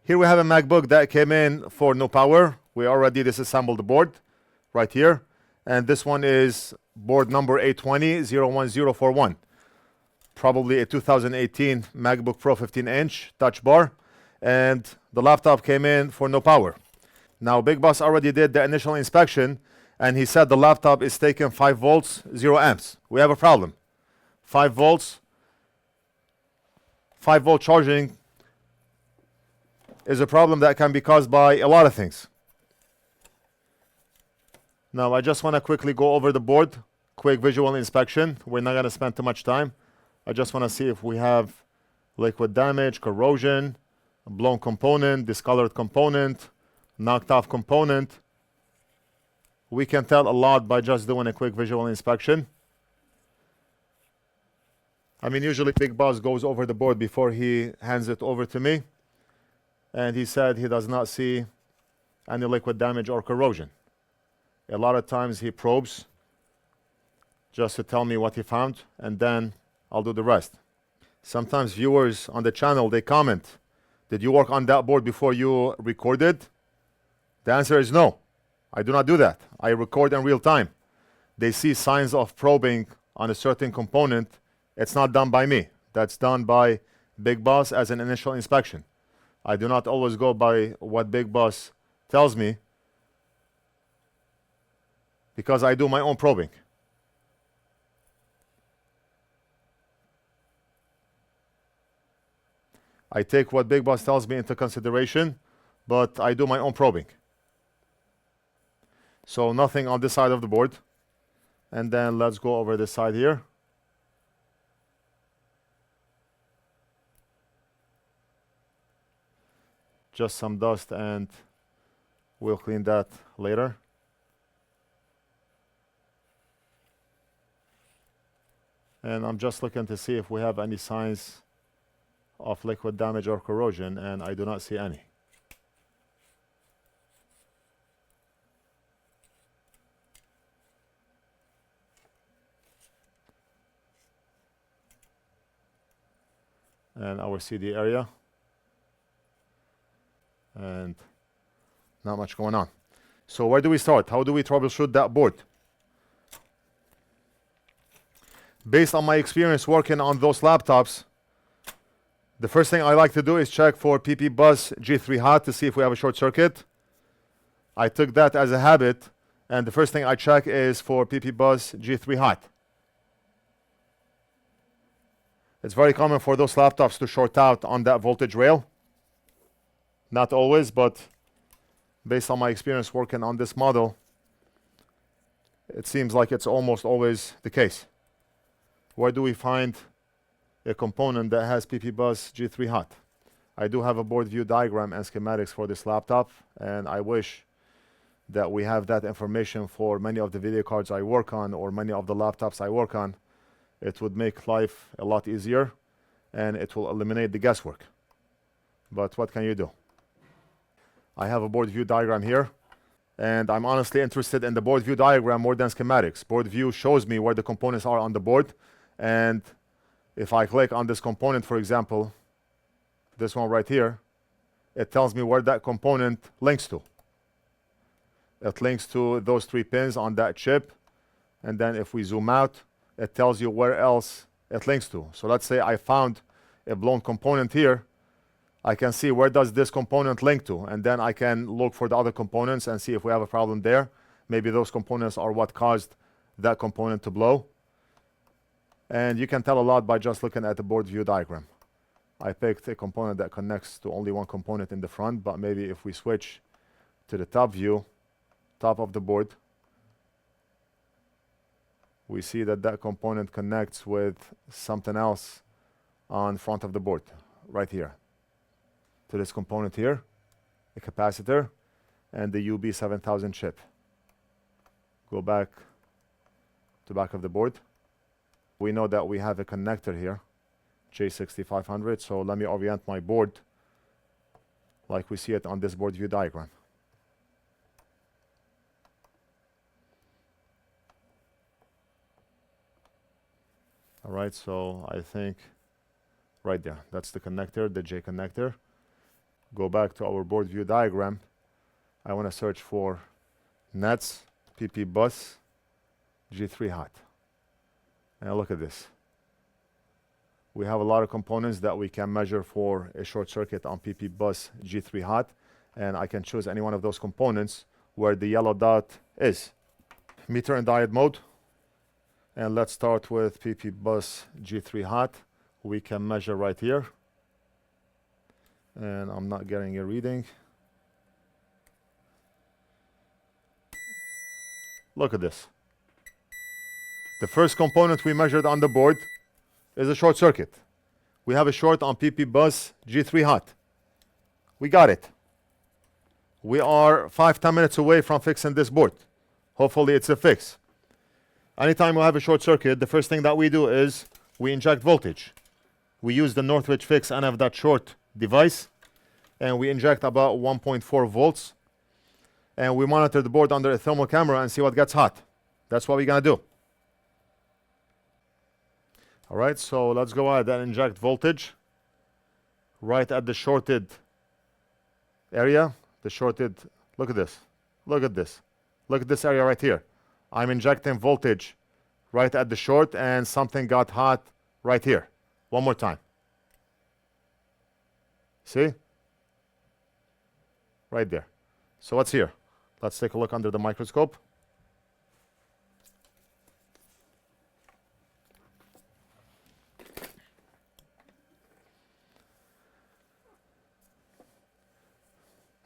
Here we have a MacBook that came in for no power. We already disassembled the board right here. And this one is board number 820-01041. Probably a 2018 MacBook Pro 15-inch touch bar. And the laptop came in for no power. Now, Big Boss already did the initial inspection, and he said the laptop is taking 5 volts, 0 amps. We have a problem. 5 volts, 5 volt charging is a problem that can be caused by a lot of things. Now, I just want to quickly go over the board, quick visual inspection. We're not going to spend too much time. I just want to see if we have liquid damage, corrosion, blown component, discolored component, knocked off component. We can tell a lot by just doing a quick visual inspection. I mean, usually Big Boss goes over the board before he hands it over to me. And he said he does not see any liquid damage or corrosion. A lot of times he probes just to tell me what he found, and then I'll do the rest. Sometimes viewers on the channel, they comment, did you work on that board before you recorded? The answer is no. I do not do that. I record in real time. They see signs of probing on a certain component. It's not done by me. That's done by Big Boss as an initial inspection. I do not always go by what Big Boss tells me because I do my own probing. I take what Big Boss tells me into consideration, but I do my own probing. So nothing on this side of the board. And then let's go over this side here. Just some dust, and we'll clean that later. And I'm just looking to see if we have any signs of liquid damage or corrosion, and I do not see any. And our CD area. And not much going on. So where do we start? How do we troubleshoot that board? Based on my experience working on those laptops, the first thing I like to do is check for PP bus G3 hot to see if we have a short circuit. I took that as a habit, and the first thing I check is for PP bus G3 hot. It's very common for those laptops to short out on that voltage rail. Not always, but based on my experience working on this model, it seems like it's almost always the case. Where do we find a component that has PP bus G3 hot? I do have a board view diagram and schematics for this laptop, and I wish that we have that information for many of the video cards I work on or many of the laptops I work on. It would make life a lot easier, and it will eliminate the guesswork. But what can you do? I have a board view diagram here, and I'm honestly interested in the board view diagram more than schematics. Board view shows me where the components are on the board, and if I click on this component, for example, this one right here, it tells me where that component links to. It links to those 3 pins on that chip, and then if we zoom out, it tells you where else it links to. So let's say I found a blown component here. I can see where does this component link to, and then I can look for the other components and see if we have a problem there. Maybe those components are what caused that component to blow. And you can tell a lot by just looking at the board view diagram. I picked a component that connects to only one component in the front, but maybe if we switch to the top view, top of the board, we see that that component connects with something else on front of the board, right here. To this component here, a capacitor, and the UB7000 chip. Go back to back of the board. We know that we have a connector here, J6500, so let me orient my board like we see it on this board view diagram. All right, so I think right there, that's the connector, the J connector. go back to our board view diagram. I want to search for nets, PP bus, G3 hot. And look at this. We have a lot of components that we can measure for a short circuit on PP bus G3 hot, and I can choose any one of those components where the yellow dot is. Meter and diode mode, and let's start with PP bus G3 hot. We can measure right here, and I'm not getting a reading. Look at this. The first component we measured on the board is a short circuit. We have a short on PP bus G3 hot. We got it. We are 5-10 minutes away from fixing this board. Hopefully it's a fix. Anytime we have a short circuit, the first thing that we do is we inject voltage. We use the NorthridgeFix NF.short device, and we inject about 1.4 volts. And we monitor the board under a thermal camera and see what gets hot. That's what we're gonna do. All right, so let's go ahead and inject voltage right at the shorted area. The shorted, look at this, look at this. Look at this area right here. I'm injecting voltage right at the short, and something got hot right here. One more time. See? Right there. So what's here? Let's take a look under the microscope.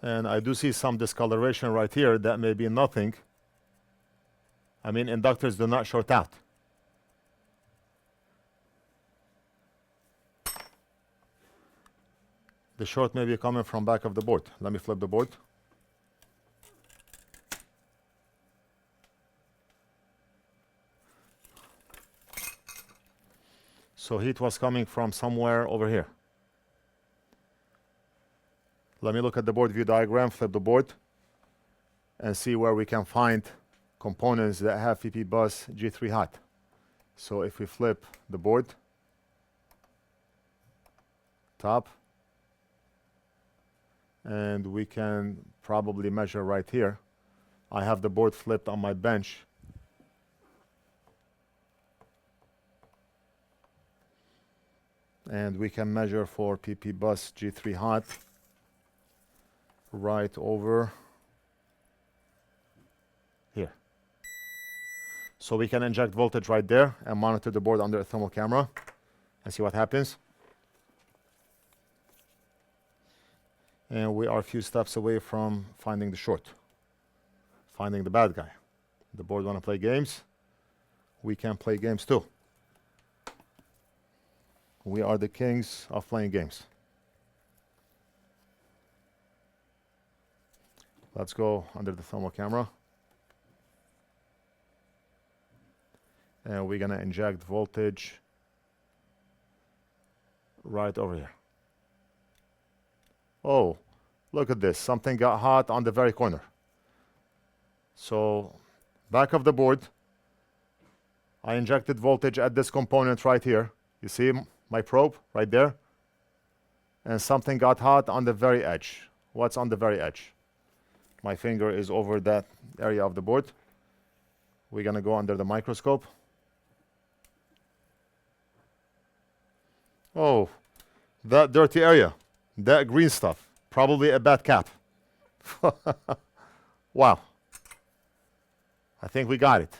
And I do see some discoloration right here. That may be nothing. I mean, inductors do not short out. The short may be coming from back of the board. Let me flip the board. So heat was coming from somewhere over here. Let me look at the board view diagram, flip the board, and see where we can find components that have PP bus G3 hot. So if we flip the board, top, and we can probably measure right here. I have the board flipped on my bench. And we can measure for PP bus G3 hot right over here. So we can inject voltage right there and monitor the board under a thermal camera and see what happens. And we are a few steps away from finding the short, finding the bad guy. The board want to play games. We can play games too. We are the kings of playing games. Let's go under the thermal camera. And we're gonna inject voltage right over here. Oh, look at this. Something got hot on the very corner. So, back of the board, I injected voltage at this component right here. You see my probe right there? And something got hot on the very edge. What's on the very edge? My finger is over that area of the board. We're gonna go under the microscope. Oh, that dirty area, that green stuff, probably a bad cap. Wow. I think we got it.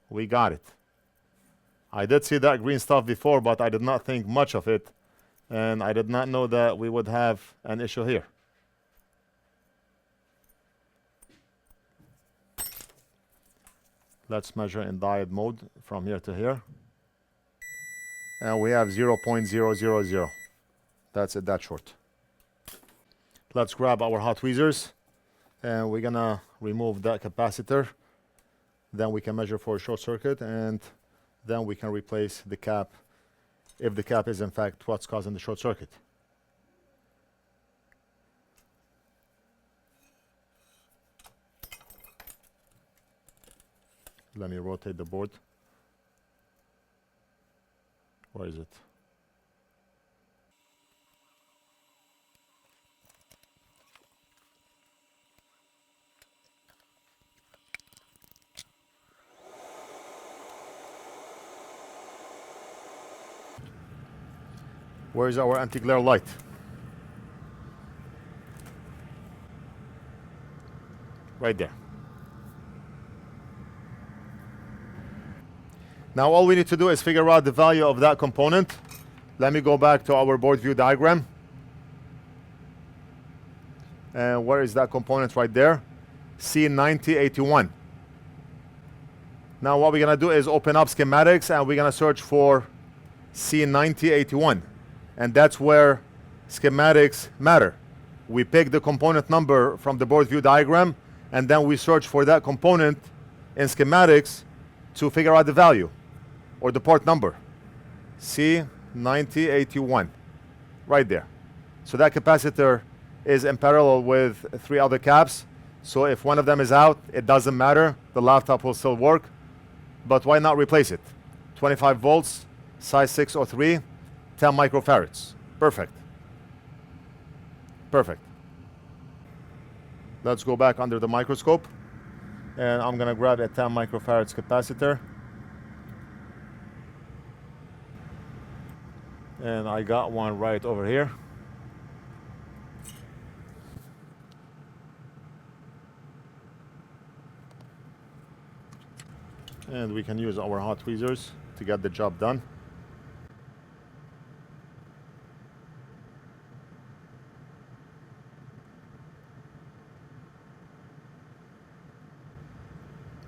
We got it. I did see that green stuff before, but I did not think much of it, and I did not know that we would have an issue here. Let's measure in diode mode from here to here. And we have 0.000. That's it, that short. Let's grab our hot tweezers, and we're gonna remove that capacitor. Then we can measure for a short circuit, and then we can replace the cap if the cap is in fact what's causing the short circuit. Let me rotate the board. Where is it? Where's our anti-glare light? Right there. Now all we need to do is figure out the value of that component. Let me go back to our board view diagram. And where is that component? Right there. C9081. Now what we're gonna do is open up schematics and we're gonna search for C9081. And that's where schematics matter. We pick the component number from the board view diagram and then we search for that component in schematics to figure out the value or the part number. C9081, right there. So that capacitor is in parallel with 3 other caps. So if one of them is out, it doesn't matter. The laptop will still work. But why not replace it? 25 volts, size 603, 10 microfarads. Perfect. Perfect. Let's go back under the microscope. And I'm gonna grab a 10 microfarads capacitor. And I got one right over here. And we can use our hot tweezers to get the job done.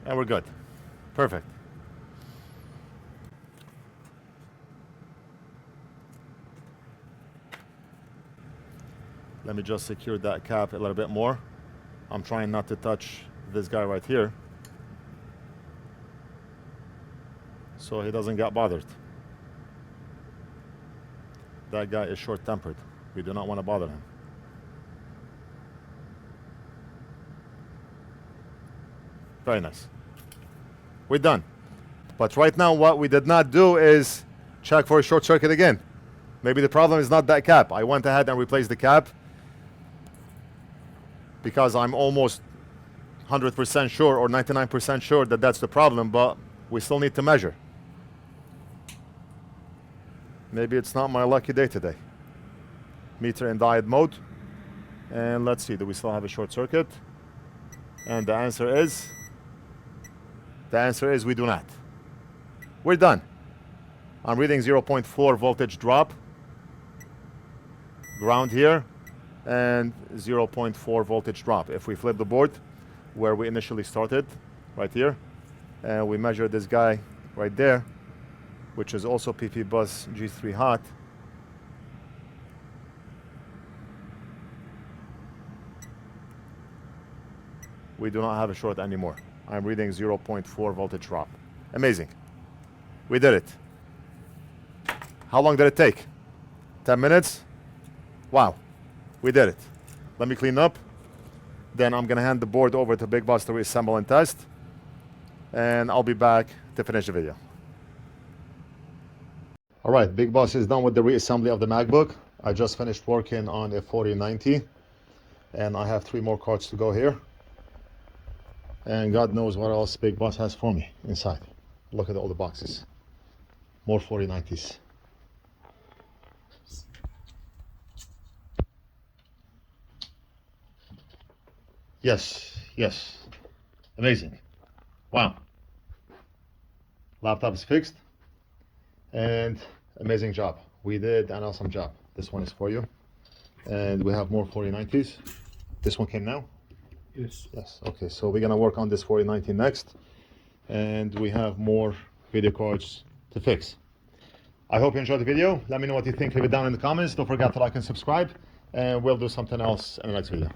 And we're good. Perfect. Let me just secure that cap a little bit more. I'm trying not to touch this guy right here, so he doesn't get bothered. That guy is short-tempered. We do not want to bother him. Very nice. We're done. But right now what we did not do is check for a short circuit again. Maybe the problem is not that cap. I went ahead and replaced the cap because I'm almost 100% sure or 99% sure that that's the problem, but we still need to measure. Maybe it's not my lucky day today. Meter in diode mode. And let's see, do we still have a short circuit? And the answer is we do not. We're done. I'm reading 0.4 voltage drop. Ground here. And 0.4 voltage drop. If we flip the board where we initially started, right here, and we measure this guy right there, which is also PP bus G3 hot, we do not have a short anymore. I'm reading 0.4 voltage drop. Amazing. We did it. How long did it take? 10 minutes? Wow. We did it. Let me clean up. Then I'm gonna hand the board over to Big Boss to reassemble and test. And I'll be back to finish the video. All right, Big Boss is done with the reassembly of the MacBook. I just finished working on a 4090. And I have 3 more cards to go here. And God knows what else Big Boss has for me inside. Look at all the boxes. More 4090s. Yes, yes. Amazing. Wow. Laptop is fixed. And amazing job. We did an awesome job. This one is for you. And we have more 4090s. This one came now? Yes. Yes. Okay, so we're gonna work on this 4090 next. And we have more video cards to fix. I hope you enjoyed the video. Let me know what you think. Leave it down in the comments. Don't forget to like and subscribe. And we'll do something else in the next video.